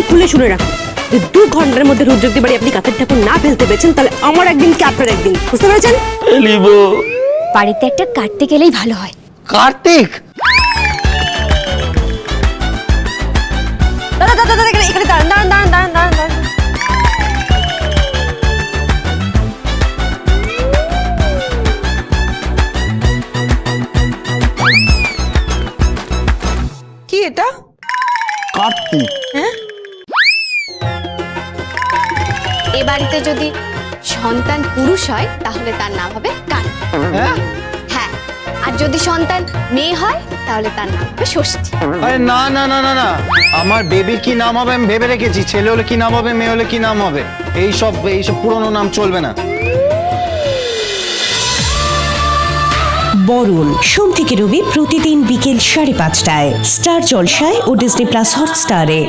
খুলে শুনে রাখুন, যে 2 ঘন্টার মধ্যে রুদ্রদের বাড়ি আপনি কাঠের ঠাকুর না ফেলতে পেরেছেন, তাহলে আমার একদিন কি আপনার একদিন, বুঝতে পেরেছেন? লিবো। বাড়িতে একটা কাটতে গেলেই ভালো হয়। কার্তিক, দাদা দাদা দাদা, এখানে দাঁড়ান দাঁড়ান দাঁড়ান দাঁড়ান দাঁড়ান দাঁড়ান। কি এটা? কার্তিক। এ বাড়িতে যদি সন্তান পুরুষ হয় তাহলে তার নাম হবে কার্তিক। হ্যাঁ? হ্যাঁ, আর যদি সন্তান মেয়ে হয় তাহলে তার নাম হবে ষষ্ঠী। আরে না না না না না, আমার বেবির কি নাম হবে আমি ভেবে রেখেছি। ছেলে হলে কি নাম হবে, মেয়ে হলে কি নাম হবে। এইসব পুরনো নাম চলবে না। বরুণ সোম থেকে রবি প্রতিদিন বিকেল 5:30টায় স্টার জলসায় ও ডিজনি প্লাস হটস্টারে।